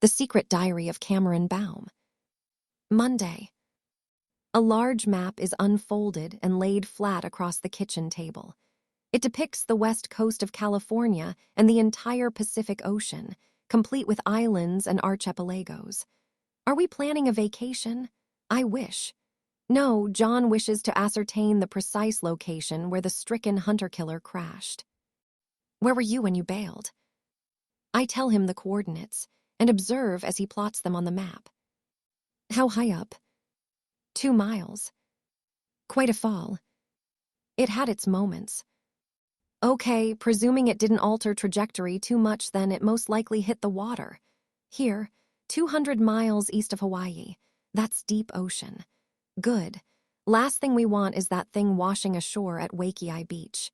The Secret Diary of Cameron Baum. Monday. A large map is unfolded and laid flat across the kitchen table. It depicts the west coast of California and the entire Pacific Ocean, complete with islands and archipelagos. Are we planning a vacation? I wish. No, John wishes to ascertain the precise location where the stricken hunter-killer crashed. Where were you when you bailed? I tell him the coordinates and observe as he plots them on the map. How high up? 2 miles. Quite a fall. It had its moments. Okay, presuming it didn't alter trajectory too much, then it most likely hit the water. Here, 200 miles east of Hawaii. That's deep ocean. Good. Last thing we want is that thing washing ashore at Waikiki Beach.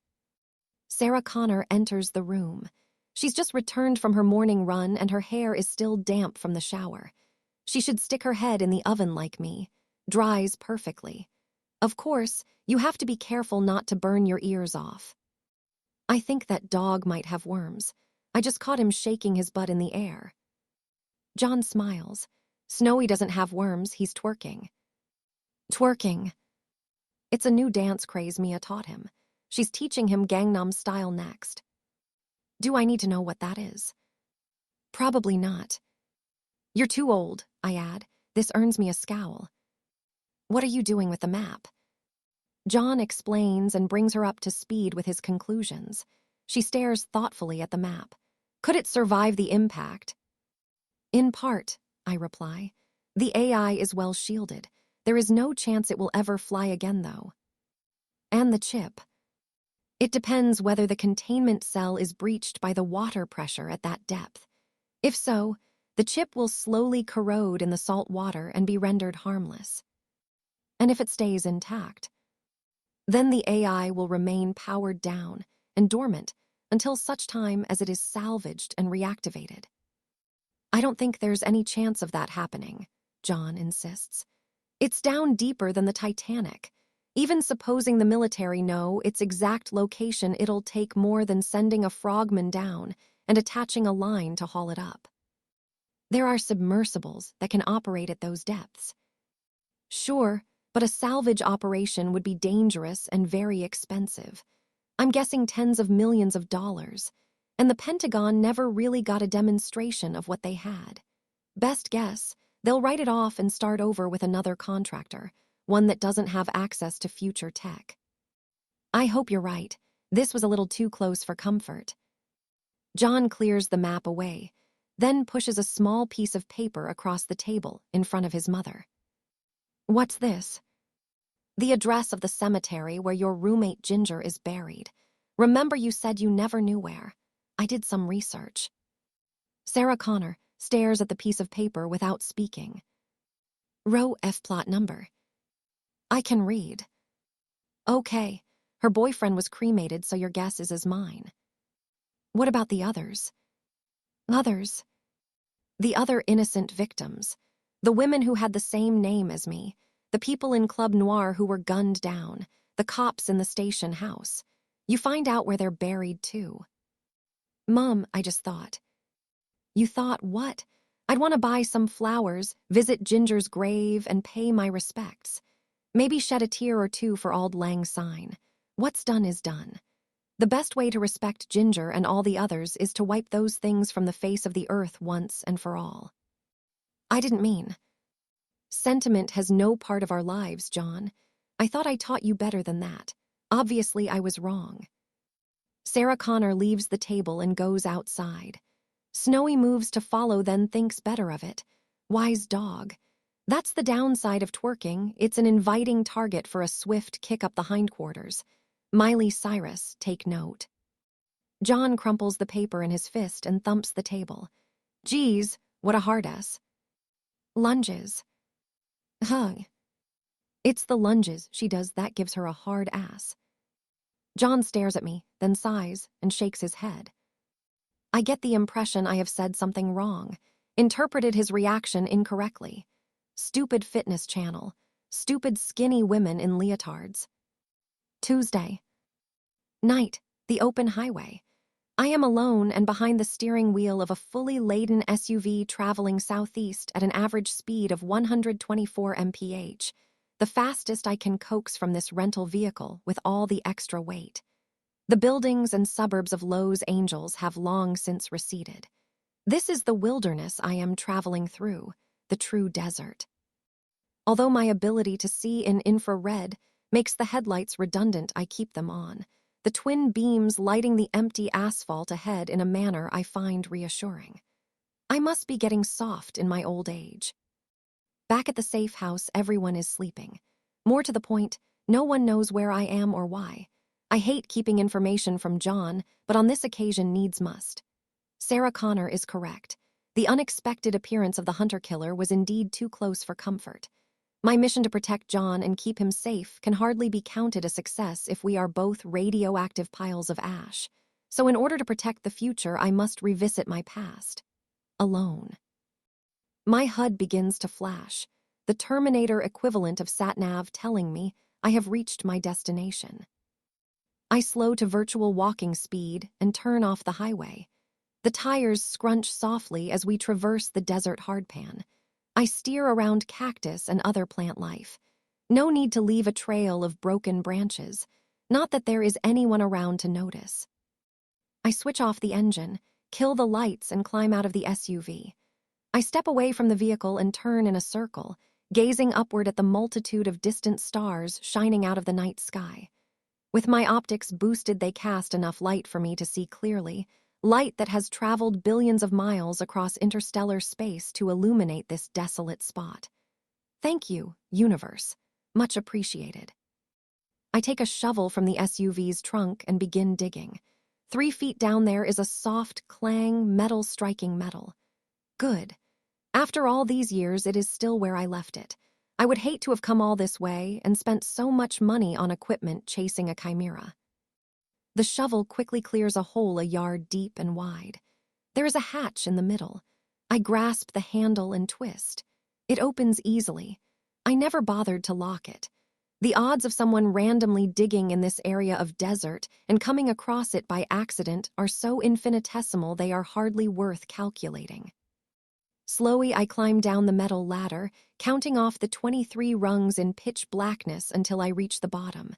Sarah Connor enters the room. She's just returned from her morning run and her hair is still damp from the shower. She should stick her head in the oven like me. Dries perfectly. Of course, you have to be careful not to burn your ears off. I think that dog might have worms. I just caught him shaking his butt in the air. John smiles. Snowy doesn't have worms, he's twerking. Twerking. It's a new dance craze Mia taught him. She's teaching him Gangnam Style next. Do I need to know what that is? Probably not. You're too old, I add. This earns me a scowl. What are you doing with the map? John explains and brings her up to speed with his conclusions. She stares thoughtfully at the map. Could it survive the impact? In part, I reply. The AI is well shielded. There is no chance it will ever fly again, though. And the chip. It depends whether the containment cell is breached by the water pressure at that depth. If so, the chip will slowly corrode in the salt water and be rendered harmless. And if it stays intact, then the AI will remain powered down and dormant until such time as it is salvaged and reactivated. I don't think there's any chance of that happening, John insists. It's down deeper than the Titanic. Even supposing the military know its exact location, it'll take more than sending a frogman down and attaching a line to haul it up. There are submersibles that can operate at those depths. Sure, but a salvage operation would be dangerous and very expensive. I'm guessing tens of millions of dollars, and the Pentagon never really got a demonstration of what they had. Best guess, they'll write it off and start over with another contractor, one that doesn't have access to future tech. I hope you're right. This was a little too close for comfort. John clears the map away, then pushes a small piece of paper across the table in front of his mother. What's this? The address of the cemetery where your roommate Ginger is buried. Remember you said you never knew where. I did some research. Sarah Connor stares at the piece of paper without speaking. Row F plot number. I can read. Okay, her boyfriend was cremated, so your guess is as mine. What about the others? Others? The other innocent victims. The women who had the same name as me. The people in Club Noir who were gunned down. The cops in the station house. You find out where they're buried, too. Mom, I just thought. You thought what? I'd want to buy some flowers, visit Ginger's grave, and pay my respects. Maybe shed a tear or two for Auld Lang Syne. What's done is done. The best way to respect Ginger and all the others is to wipe those things from the face of the earth once and for all. I didn't mean. Sentiment has no part of our lives, John. I thought I taught you better than that. Obviously, I was wrong. Sarah Connor leaves the table and goes outside. Snowy moves to follow, then thinks better of it. Wise dog. That's the downside of twerking. It's an inviting target for a swift kick up the hindquarters. Miley Cyrus, take note. John crumples the paper in his fist and thumps the table. Geez, what a hard ass. Lunges. Hug. It's the lunges she does that gives her a hard ass. John stares at me, then sighs and shakes his head. I get the impression I have said something wrong, interpreted his reaction incorrectly. Stupid fitness channel. Stupid skinny women in leotards. Tuesday. Night, the open highway. I am alone and behind the steering wheel of a fully laden SUV traveling southeast at an average speed of 124 mph, the fastest I can coax from this rental vehicle with all the extra weight. The buildings and suburbs of Los Angeles have long since receded. This is the wilderness I am traveling through, the true desert. Although my ability to see in infrared makes the headlights redundant, I keep them on, the twin beams lighting the empty asphalt ahead in a manner I find reassuring. I must be getting soft in my old age. Back at the safe house, everyone is sleeping. More to the point, no one knows where I am or why. I hate keeping information from John, but on this occasion needs must. Sarah Connor is correct. The unexpected appearance of the hunter-killer was indeed too close for comfort. My mission to protect John and keep him safe can hardly be counted a success if we are both radioactive piles of ash. So in order to protect the future, I must revisit my past. Alone. My HUD begins to flash, the Terminator equivalent of sat-nav telling me I have reached my destination. I slow to virtual walking speed and turn off the highway. The tires scrunch softly as we traverse the desert hardpan. I steer around cactus and other plant life. No need to leave a trail of broken branches. Not that there is anyone around to notice. I switch off the engine, kill the lights, and climb out of the SUV. I step away from the vehicle and turn in a circle, gazing upward at the multitude of distant stars shining out of the night sky. With my optics boosted, they cast enough light for me to see clearly, light that has traveled billions of miles across interstellar space to illuminate this desolate spot. Thank you, universe. Much appreciated. I take a shovel from the SUV's trunk and begin digging. 3 feet down there is a soft clang, metal striking metal. Good. After all these years, it is still where I left it. I would hate to have come all this way and spent so much money on equipment chasing a chimera. The shovel quickly clears a hole a yard deep and wide. There is a hatch in the middle. I grasp the handle and twist. It opens easily. I never bothered to lock it. The odds of someone randomly digging in this area of desert and coming across it by accident are so infinitesimal they are hardly worth calculating. Slowly, I climb down the metal ladder, counting off the 23 rungs in pitch blackness until I reach the bottom.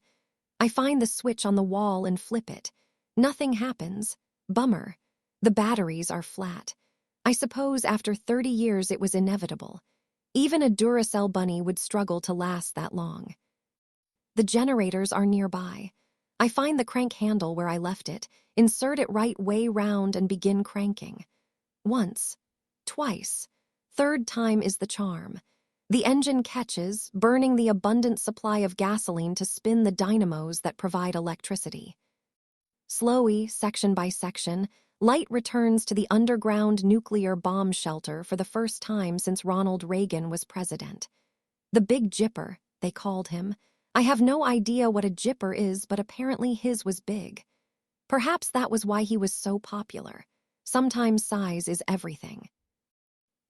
I find the switch on the wall and flip it. Nothing happens. Bummer. The batteries are flat. I suppose after 30 years it was inevitable. Even a Duracell bunny would struggle to last that long. The generators are nearby. I find the crank handle where I left it, insert it right way round and begin cranking. Once. Twice. Third time is the charm. The engine catches, burning the abundant supply of gasoline to spin the dynamos that provide electricity. Slowly, section by section, light returns to the underground nuclear bomb shelter for the first time since Ronald Reagan was president. The Big Jipper, they called him. I have no idea what a jipper is, but apparently his was big. Perhaps that was why he was so popular. Sometimes size is everything.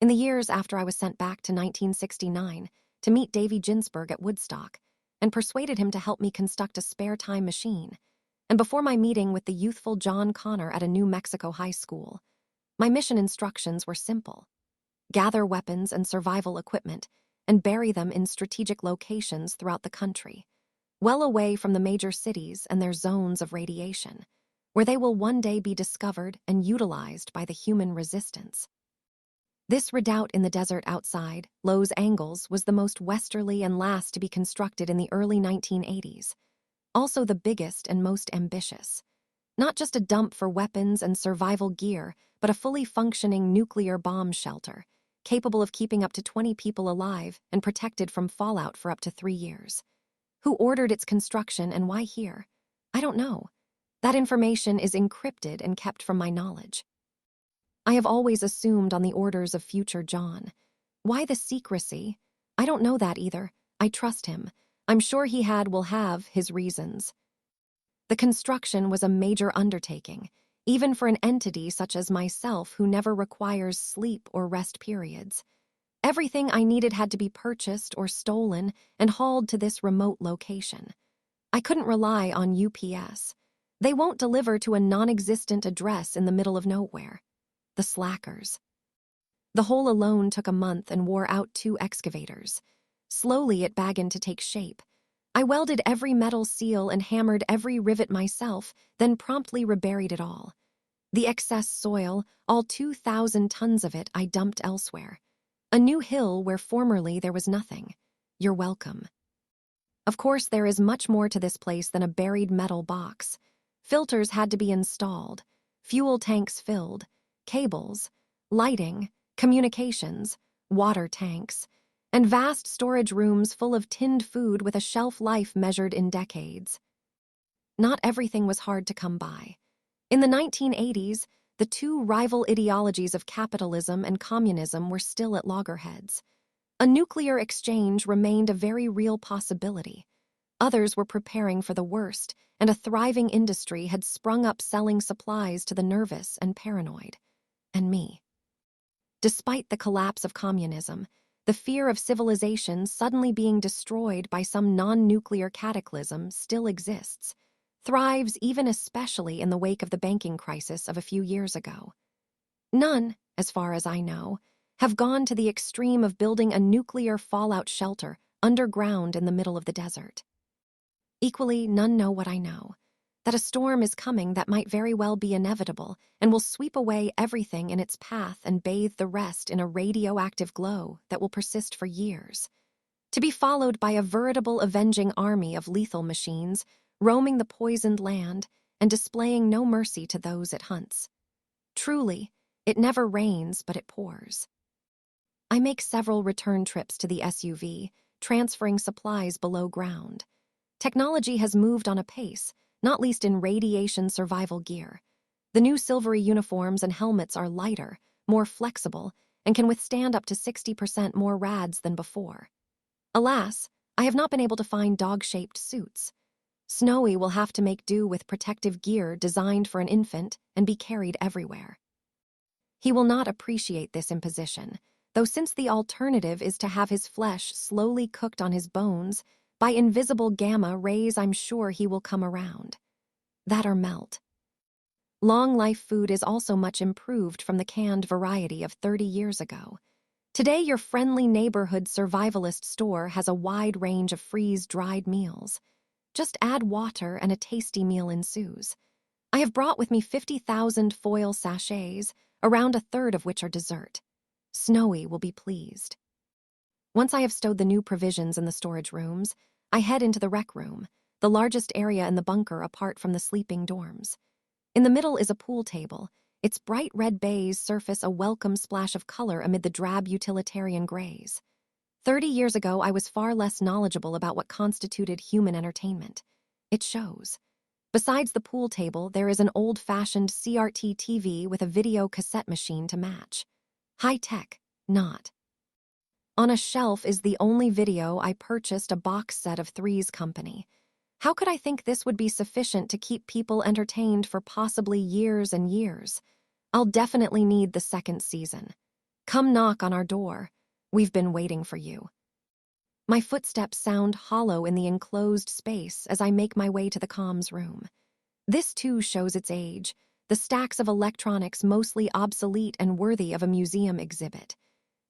In the years after I was sent back to 1969 to meet Davy Ginsburg at Woodstock and persuaded him to help me construct a spare time machine, and before my meeting with the youthful John Connor at a New Mexico high school, my mission instructions were simple. Gather weapons and survival equipment and bury them in strategic locations throughout the country, well away from the major cities and their zones of radiation, where they will one day be discovered and utilized by the human resistance. This redoubt in the desert outside, Los Angeles, was the most westerly and last to be constructed in the early 1980s. Also the biggest and most ambitious. Not just a dump for weapons and survival gear, but a fully functioning nuclear bomb shelter, capable of keeping up to 20 people alive and protected from fallout for up to 3 years. Who ordered its construction and why here? I don't know. That information is encrypted and kept from my knowledge. I have always assumed on the orders of future John. Why the secrecy? I don't know that either. I trust him. I'm sure he will have his reasons. The construction was a major undertaking, even for an entity such as myself who never requires sleep or rest periods. Everything I needed had to be purchased or stolen and hauled to this remote location. I couldn't rely on UPS. They won't deliver to a non-existent address in the middle of nowhere. The slackers. The hole alone took a month and wore out 2 excavators. Slowly it began to take shape. I welded every metal seal and hammered every rivet myself, then promptly reburied it all. The excess soil, all 2,000 tons of it, I dumped elsewhere. A new hill where formerly there was nothing. You're welcome. Of course, there is much more to this place than a buried metal box. Filters had to be installed, fuel tanks filled, cables, lighting, communications, water tanks, and vast storage rooms full of tinned food with a shelf life measured in decades. Not everything was hard to come by. In the 1980s, the 2 rival ideologies of capitalism and communism were still at loggerheads. A nuclear exchange remained a very real possibility. Others were preparing for the worst, and a thriving industry had sprung up selling supplies to the nervous and paranoid. And me. Despite the collapse of communism, the fear of civilization suddenly being destroyed by some non-nuclear cataclysm still exists, thrives even especially in the wake of the banking crisis of a few years ago. None, as far as I know, have gone to the extreme of building a nuclear fallout shelter underground in the middle of the desert. Equally, none know what I know, that a storm is coming that might very well be inevitable and will sweep away everything in its path and bathe the rest in a radioactive glow that will persist for years, to be followed by a veritable avenging army of lethal machines roaming the poisoned land and displaying no mercy to those it hunts. Truly, it never rains, but it pours. I make several return trips to the SUV, transferring supplies below ground. Technology has moved on a pace, not least in radiation survival gear. The new silvery uniforms and helmets are lighter, more flexible, and can withstand up to 60% more rads than before. Alas, I have not been able to find dog-shaped suits. Snowy will have to make do with protective gear designed for an infant and be carried everywhere. He will not appreciate this imposition, though since the alternative is to have his flesh slowly cooked on his bones, by invisible gamma rays I'm sure he will come around. That or melt. Long-life food is also much improved from the canned variety of 30 years ago. Today your friendly neighborhood survivalist store has a wide range of freeze-dried meals. Just add water and a tasty meal ensues. I have brought with me 50,000 foil sachets, around a third of which are dessert. Snowy will be pleased. Once I have stowed the new provisions in the storage rooms, I head into the rec room, the largest area in the bunker apart from the sleeping dorms. In the middle is a pool table. Its bright red bays surface a welcome splash of color amid the drab utilitarian grays. 30 years ago, I was far less knowledgeable about what constituted human entertainment. It shows. Besides the pool table, there is an old-fashioned CRT TV with a video cassette machine to match. High-tech, not. On a shelf is the only video I purchased a box set of Three's Company. How could I think this would be sufficient to keep people entertained for possibly years and years? I'll definitely need the second season. Come knock on our door. We've been waiting for you. My footsteps sound hollow in the enclosed space as I make my way to the comms room. This too shows its age, the stacks of electronics mostly obsolete and worthy of a museum exhibit.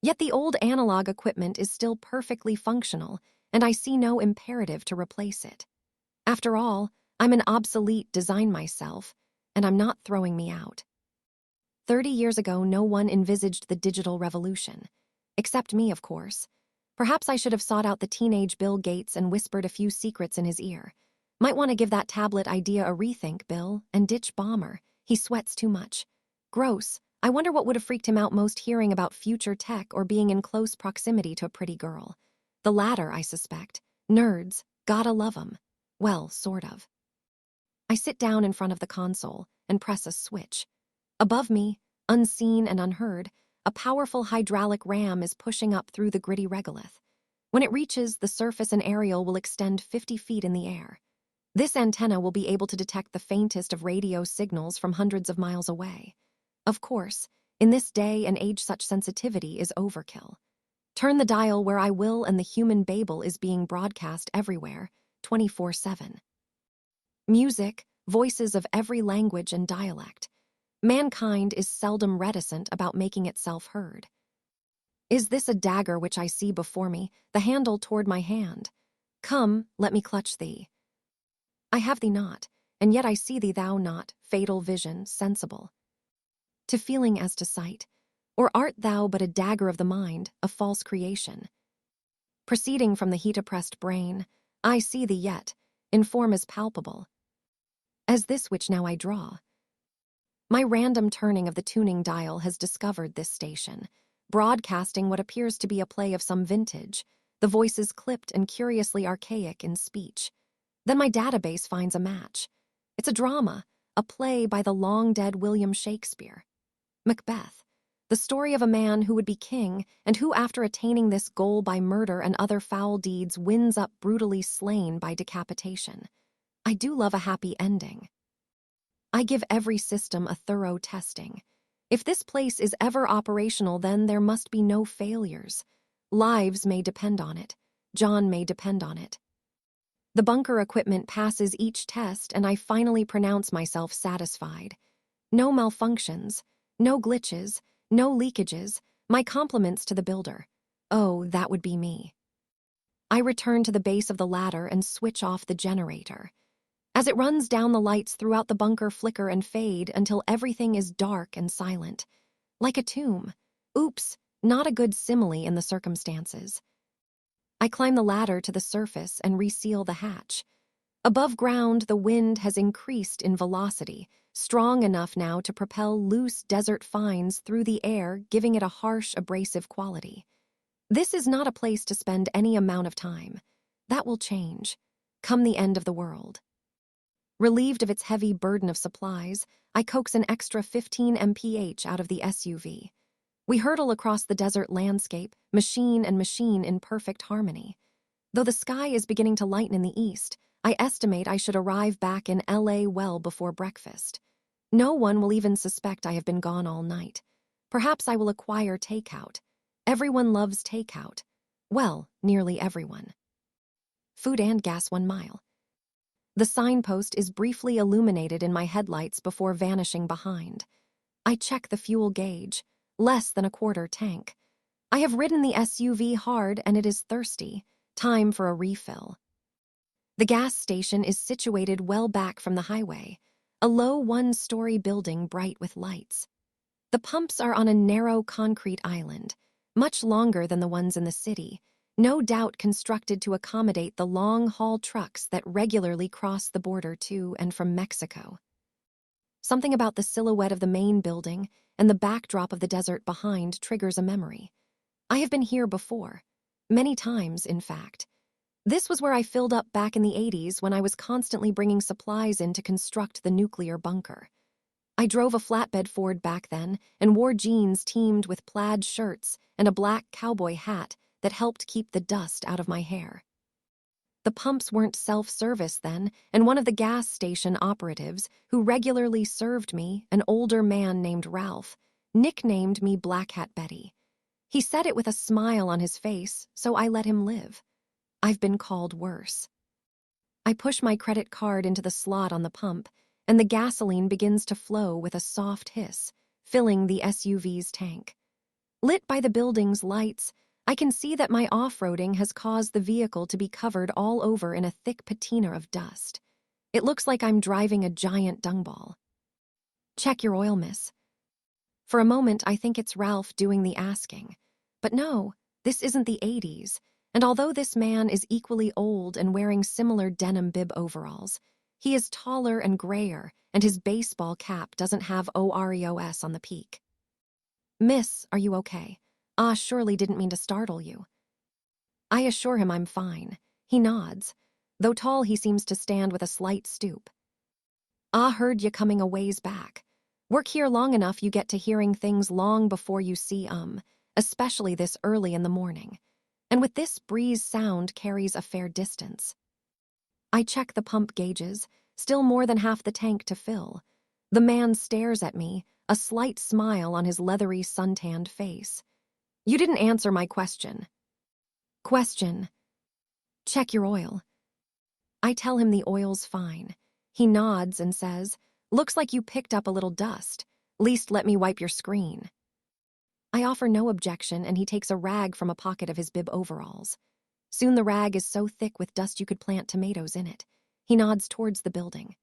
Yet the old analog equipment is still perfectly functional, and I see no imperative to replace it. After all, I'm an obsolete design myself, and I'm not throwing me out. 30 years ago, no one envisaged the digital revolution. Except me, of course. Perhaps I should have sought out the teenage Bill Gates and whispered a few secrets in his ear. Might want to give that tablet idea a rethink, Bill, and ditch Baumer. He sweats too much. Gross. I wonder what would have freaked him out most, hearing about future tech or being in close proximity to a pretty girl. The latter, I suspect. Nerds. Gotta love 'em. Well, sort of. I sit down in front of the console and press a switch. Above me, unseen and unheard, a powerful hydraulic ram is pushing up through the gritty regolith. When it reaches the surface, an aerial will extend 50 feet in the air. This antenna will be able to detect the faintest of radio signals from hundreds of miles away. Of course, in this day and age such sensitivity is overkill. Turn the dial where I will and the human Babel is being broadcast everywhere, 24/7. Music, voices of every language and dialect. Mankind is seldom reticent about making itself heard. Is this a dagger which I see before me, the handle toward my hand? Come, let me clutch thee. I have thee not, and yet I see thee thou not, fatal vision, sensible. To feeling as to sight, or art thou but a dagger of the mind, a false creation? Proceeding from the heat-oppressed brain, I see thee yet, in form as palpable as this which now I draw. My random turning of the tuning dial has discovered this station, broadcasting what appears to be a play of some vintage, the voices clipped and curiously archaic in speech. Then my database finds a match. It's a drama, a play by the long-dead William Shakespeare. Macbeth, the story of a man who would be king and who, after attaining this goal by murder and other foul deeds, winds up brutally slain by decapitation. I do love a happy ending. I give every system a thorough testing. If this place is ever operational, then there must be no failures. Lives may depend on it. John may depend on it. The bunker equipment passes each test, and I finally pronounce myself satisfied. No malfunctions, no glitches, no leakages. My compliments to the builder. Oh, that would be me. I return to the base of the ladder and switch off the generator. As it runs down, the lights throughout the bunker flicker and fade until everything is dark and silent. Like a tomb. Oops, not a good simile in the circumstances. I climb the ladder to the surface and reseal the hatch. Above ground, the wind has increased in velocity, strong enough now to propel loose desert fines through the air, giving it a harsh, abrasive quality. This is not a place to spend any amount of time. That will change, come the end of the world. Relieved of its heavy burden of supplies, I coax an extra 15 mph out of the SUV. We hurtle across the desert landscape, machine and machine in perfect harmony. Though the sky is beginning to lighten in the east, I estimate I should arrive back in LA well before breakfast. No one will even suspect I have been gone all night. Perhaps I will acquire takeout. Everyone loves takeout. Well, nearly everyone. Food and gas 1 mile. The signpost is briefly illuminated in my headlights before vanishing behind. I check the fuel gauge, less than a quarter tank. I have ridden the SUV hard and it is thirsty. Time for a refill. The gas station is situated well back from the highway, a low 1-story building bright with lights. The pumps are on a narrow concrete island, much longer than the ones in the city, no doubt constructed to accommodate the long-haul trucks that regularly cross the border to and from Mexico. Something about the silhouette of the main building and the backdrop of the desert behind triggers a memory. I have been here before, many times, in fact. This was where I filled up back in the 80s when I was constantly bringing supplies in to construct the nuclear bunker. I drove a flatbed Ford back then and wore jeans teamed with plaid shirts and a black cowboy hat that helped keep the dust out of my hair. The pumps weren't self-service then, and one of the gas station operatives who regularly served me, an older man named Ralph, nicknamed me Black Hat Betty. He said it with a smile on his face, so I let him live. I've been called worse. I push my credit card into the slot on the pump, and the gasoline begins to flow with a soft hiss, filling the SUV's tank. Lit by the building's lights, I can see that my off-roading has caused the vehicle to be covered all over in a thick patina of dust. It looks like I'm driving a giant dung ball. Check your oil, miss. For a moment, I think it's Ralph doing the asking. But no, this isn't the 80s, and although this man is equally old and wearing similar denim bib overalls, he is taller and grayer, and his baseball cap doesn't have OREOS on the peak. Miss, are you okay? Surely didn't mean to startle you. I assure him I'm fine. He nods. Though tall, he seems to stand with a slight stoop. Heard you coming a ways back. Work here long enough, you get to hearing things long before you see especially this early in the morning. And with this breeze, sound carries a fair distance. I check the pump gauges, still more than half the tank to fill. The man stares at me, a slight smile on his leathery, suntanned face. You didn't answer my question. Question. Check your oil. I tell him the oil's fine. He nods and says, "Looks like you picked up a little dust. Least let me wipe your screen." I offer no objection, and he takes a rag from a pocket of his bib overalls. Soon the rag is so thick with dust you could plant tomatoes in it. He nods towards the building.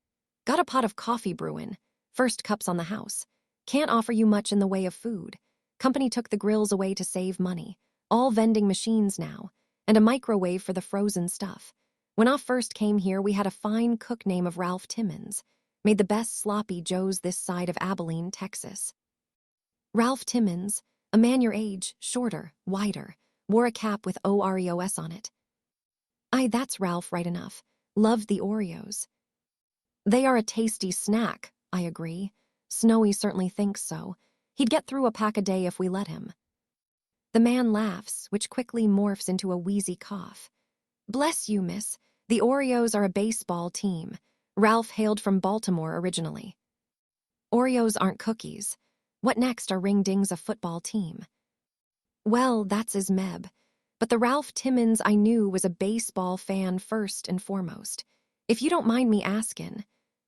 "Got a pot of coffee brewin'. First cups on the house. Can't offer you much in the way of food. Company took the grills away to save money. All vending machines now. And a microwave for the frozen stuff. When I first came here, we had a fine cook named of Ralph Timmons. Made the best sloppy joes this side of Abilene, Texas." Ralph Timmons, a man your age, shorter, wider, wore a cap with Oreos on it. "Aye, that's Ralph right enough. Loved the Oreos." "They are a tasty snack," I agree. Snowy certainly thinks so. He'd get through a pack a day if we let him. The man laughs, which quickly morphs into a wheezy cough. "Bless you, miss. The Oreos are a baseball team. Ralph hailed from Baltimore originally." "Oreos aren't cookies. What next are ring-dings a football team?" "Well, that's his meb. But the Ralph Timmons I knew was a baseball fan first and foremost. If you don't mind me askin',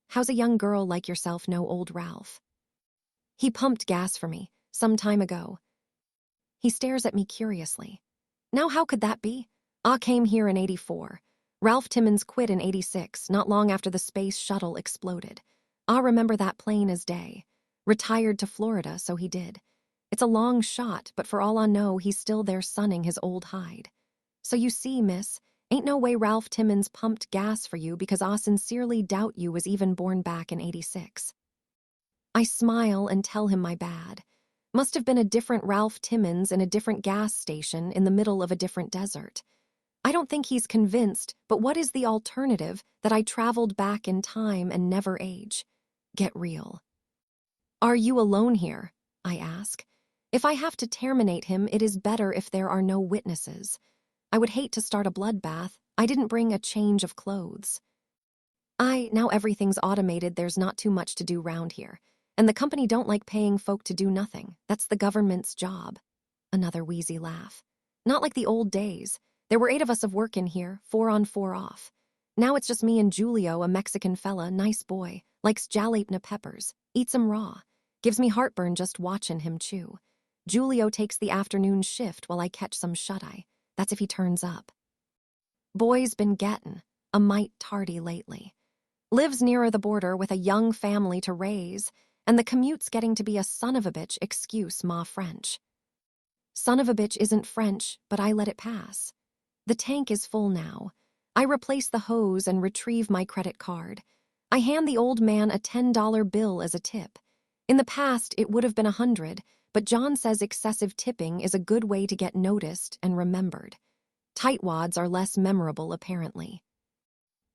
how's a young girl like yourself know old Ralph?" "He pumped gas for me, some time ago." He stares at me curiously. "Now how could that be? I came here in '84. Ralph Timmons quit in '86, not long after the space shuttle exploded. I remember that plain as day. Retired to Florida, so he did. It's a long shot, but for all I know, he's still there sunning his old hide. So you see, miss, ain't no way Ralph Timmons pumped gas for you because I sincerely doubt you was even born back in '86. I smile and tell him my bad. Must have been a different Ralph Timmons in a different gas station in the middle of a different desert. I don't think he's convinced, but what is the alternative that I traveled back in time and never age? Get real. "Are you alone here?" I ask. If I have to terminate him, it is better if there are no witnesses. I would hate to start a bloodbath. I didn't bring a change of clothes. Now everything's automated, there's not too much to do round here. And the company don't like paying folk to do nothing. That's the government's job." Another wheezy laugh. "Not like the old days. There were 8 of us of work in here, 4 on 4 off. Now it's just me and Julio, a Mexican fella, nice boy, likes jalapeno peppers, eats 'em raw. Gives me heartburn just watching him chew. Julio takes the afternoon shift while I catch some shut-eye. That's if he turns up. Boy's been gettin' a mite tardy lately. Lives nearer the border with a young family to raise, and the commute's getting to be a son of a bitch excuse ma French. Son of a bitch isn't French, but I let it pass. The tank is full now. I replace the hose and retrieve my credit card. I hand the old man a $10 bill as a tip. In the past, it would have been $100, but John says excessive tipping is a good way to get noticed and remembered. Tightwads are less memorable, apparently.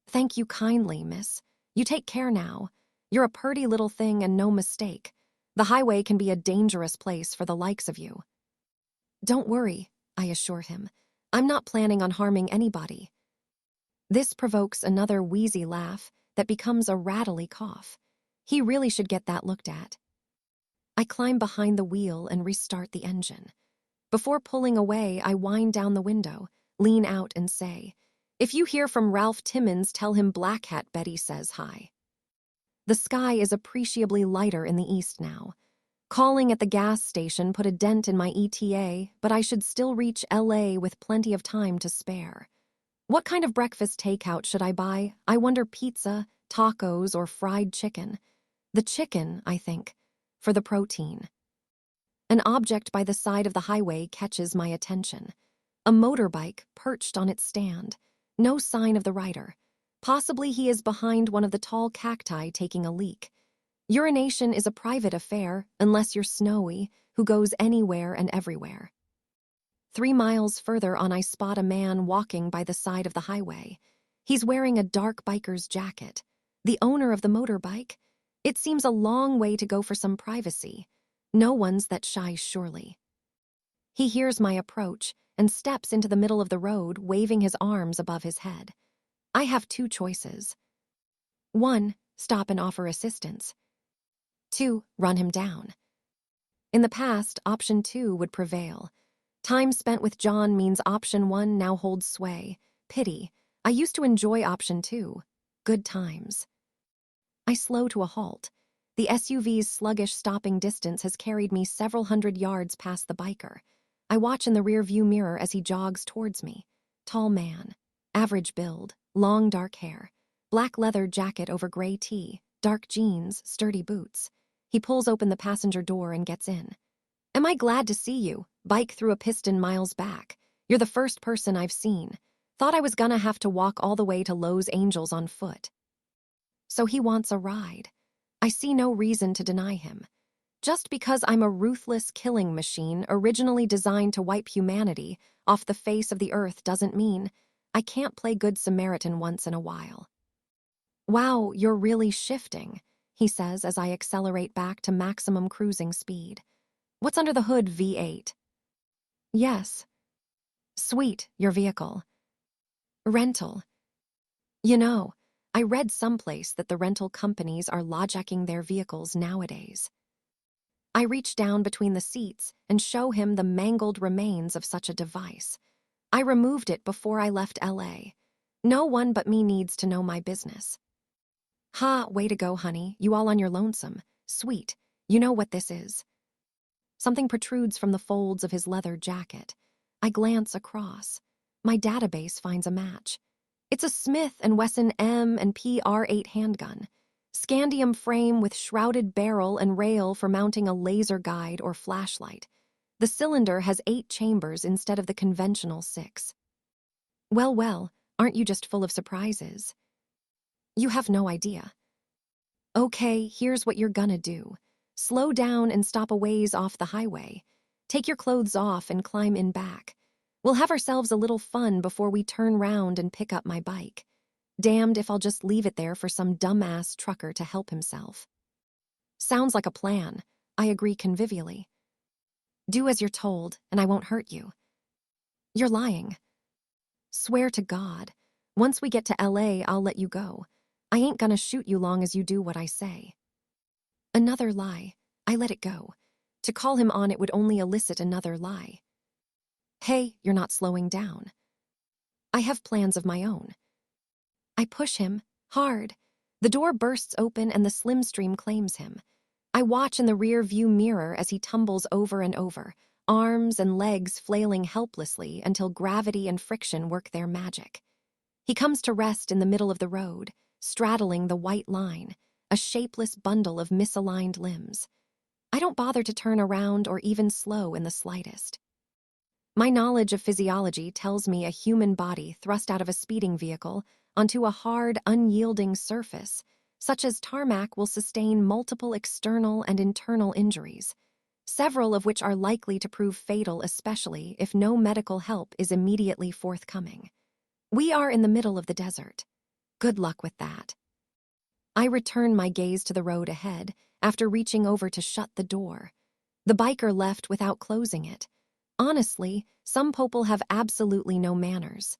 "Thank you kindly, miss. You take care now. You're a purty little thing and no mistake. The highway can be a dangerous place for the likes of you." "Don't worry," I assure him. "I'm not planning on harming anybody." This provokes another wheezy laugh that becomes a rattly cough. He really should get that looked at. I climb behind the wheel and restart the engine. Before pulling away, I wind down the window, lean out and say, "If you hear from Ralph Timmons, tell him Black Hat Betty says hi." The sky is appreciably lighter in the east now. Calling at the gas station put a dent in my ETA, but I should still reach LA with plenty of time to spare. What kind of breakfast takeout should I buy? I wonder pizza, tacos, or fried chicken. The chicken, I think, for the protein. An object by the side of the highway catches my attention. A motorbike perched on its stand. No sign of the rider. Possibly he is behind one of the tall cacti taking a leak. Urination is a private affair, unless you're Snowy, who goes anywhere and everywhere. 3 miles further on, I spot a man walking by the side of the highway. He's wearing a dark biker's jacket. The owner of the motorbike? It seems a long way to go for some privacy. No one's that shy, surely. He hears my approach and steps into the middle of the road, waving his arms above his head. I have 2 choices. 1, stop and offer assistance. 2, run him down. In the past, option 2 would prevail. Time spent with John means option 1 now holds sway. Pity. I used to enjoy option 2. Good times. I slow to a halt. The SUV's sluggish stopping distance has carried me several hundred yards past the biker. I watch in the rear-view mirror as he jogs towards me. Tall man, average build, long dark hair, black leather jacket over gray tee, dark jeans, sturdy boots. He pulls open the passenger door and gets in. Am I glad to see you? Bike through a piston miles back. You're the first person I've seen. Thought I was gonna have to walk all the way to Los Angeles on foot. So he wants a ride. I see no reason to deny him. Just because I'm a ruthless killing machine originally designed to wipe humanity off the face of the earth doesn't mean I can't play Good Samaritan once in a while. Wow, you're really shifting, he says as I accelerate back to maximum cruising speed. What's under the hood, V8? Yes. Sweet, your vehicle. Rental. You know, I read someplace that the rental companies are lawjacking their vehicles nowadays. I reach down between the seats and show him the mangled remains of such a device. I removed it before I left LA. No one but me needs to know my business. Ha, way to go, honey. You all on your lonesome. Sweet. You know what this is. Something protrudes from the folds of his leather jacket. I glance across. My database finds a match. It's a Smith & Wesson M&P R8 handgun. Scandium frame with shrouded barrel and rail for mounting a laser guide or flashlight. The cylinder has 8 chambers instead of the conventional 6. Well, aren't you just full of surprises? You have no idea. Okay, here's what you're gonna do. Slow down and stop a ways off the highway. Take your clothes off and climb in back. We'll have ourselves a little fun before we turn round and pick up my bike. Damned if I'll just leave it there for some dumbass trucker to help himself. Sounds like a plan. I agree convivially. Do as you're told, and I won't hurt you. You're lying. Swear to God. Once we get to LA, I'll let you go. I ain't gonna shoot you long as you do what I say. Another lie. I let it go. To call him on it would only elicit another lie. Hey, you're not slowing down. I have plans of my own. I push him, hard. The door bursts open and the Slim Stream claims him. I watch in the rear-view mirror as he tumbles over and over, arms and legs flailing helplessly until gravity and friction work their magic. He comes to rest in the middle of the road, straddling the white line, a shapeless bundle of misaligned limbs. I don't bother to turn around or even slow in the slightest. My knowledge of physiology tells me a human body thrust out of a speeding vehicle onto a hard, unyielding surface, such as tarmac, will sustain multiple external and internal injuries, several of which are likely to prove fatal, especially if no medical help is immediately forthcoming. We are in the middle of the desert. Good luck with that. I return my gaze to the road ahead after reaching over to shut the door. The biker left without closing it. Honestly, some people have absolutely no manners.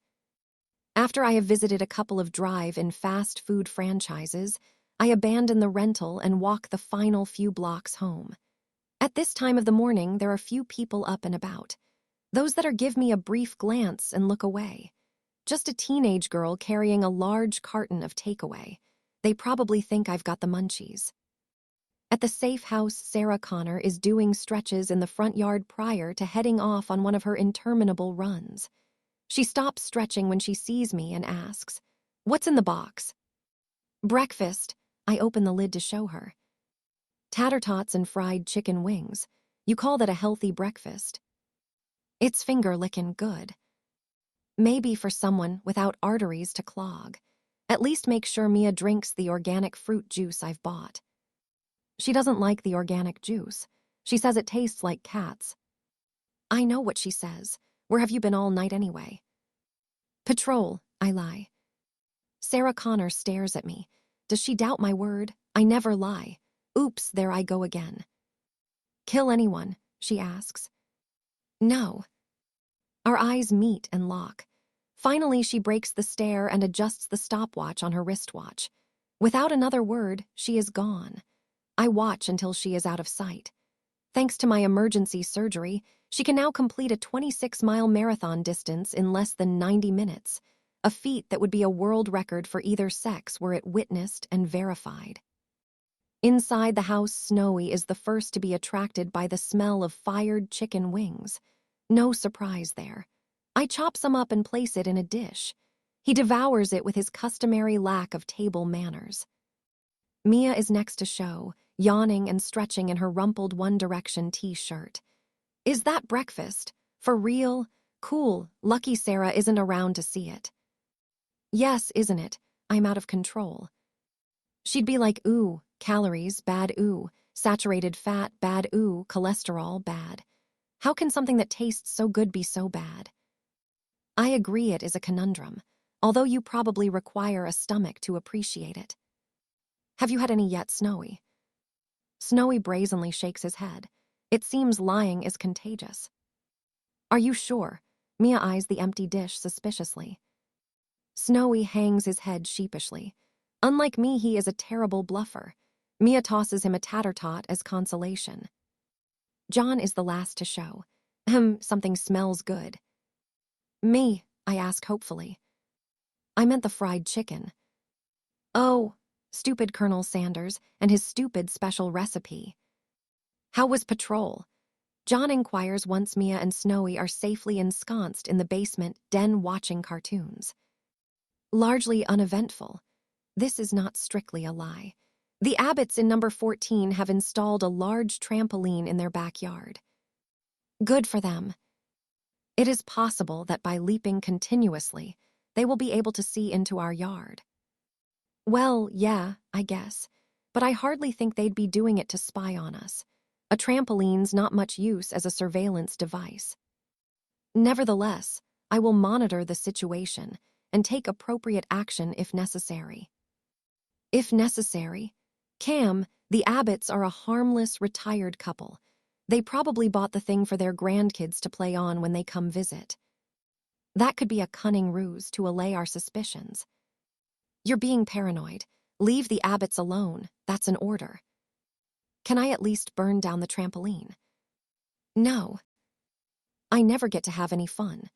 After I have visited a couple of drive-in fast food franchises, I abandon the rental and walk the final few blocks home. At this time of the morning, there are few people up and about. Those that are give me a brief glance and look away. Just a teenage girl carrying a large carton of takeaway. They probably think I've got the munchies. At the safe house, Sarah Connor is doing stretches in the front yard prior to heading off on one of her interminable runs. She stops stretching when she sees me and asks, "What's in the box?" "Breakfast." I open the lid to show her. "Tater tots and fried chicken wings. You call that a healthy breakfast?" "It's finger-lickin' good." Maybe for someone without arteries to clog. At least make sure Mia drinks the organic fruit juice I've bought. She doesn't like the organic juice. She says it tastes like cats. I know what she says. Where have you been all night anyway? Patrol, I lie. Sarah Connor stares at me. Does she doubt my word? I never lie. Oops, there I go again. Kill anyone? She asks. No. Our eyes meet and lock. Finally, she breaks the stare and adjusts the stopwatch on her wristwatch. Without another word, she is gone. I watch until she is out of sight. Thanks to my emergency surgery, she can now complete a 26-mile marathon distance in less than 90 minutes, a feat that would be a world record for either sex were it witnessed and verified. Inside the house, Snowy is the first to be attracted by the smell of fired chicken wings. No surprise there. I chop some up and place it in a dish. He devours it with his customary lack of table manners. Mia is next to show, yawning and stretching in her rumpled One Direction t-shirt. Is that breakfast? For real? Cool, lucky Sarah isn't around to see it. Yes, isn't it? I'm out of control. She'd be like, ooh, calories, bad ooh, saturated fat, bad ooh, cholesterol, bad. How can something that tastes so good be so bad? I agree it is a conundrum, although you probably require a stomach to appreciate it. Have you had any yet, Snowy? Snowy brazenly shakes his head. It seems lying is contagious. Are you sure? Mia eyes the empty dish suspiciously. Snowy hangs his head sheepishly. Unlike me, he is a terrible bluffer. Mia tosses him a tater-tot as consolation. John is the last to show. Something smells good. Me, I ask hopefully. I meant the fried chicken. Oh, stupid Colonel Sanders and his stupid special recipe. How was patrol? John inquires once Mia and Snowy are safely ensconced in the basement den watching cartoons. Largely uneventful. This is not strictly a lie. The Abbotts in number 14 have installed a large trampoline in their backyard. Good for them. It is possible that by leaping continuously, they will be able to see into our yard. Well, yeah, I guess, but I hardly think they'd be doing it to spy on us. A trampoline's not much use as a surveillance device. Nevertheless, I will monitor the situation and take appropriate action if necessary. If necessary? Cam, the Abbotts are a harmless, retired couple. They probably bought the thing for their grandkids to play on when they come visit. That could be a cunning ruse to allay our suspicions. You're being paranoid. Leave the Abbotts alone. That's an order. Can I at least burn down the trampoline? No. I never get to have any fun.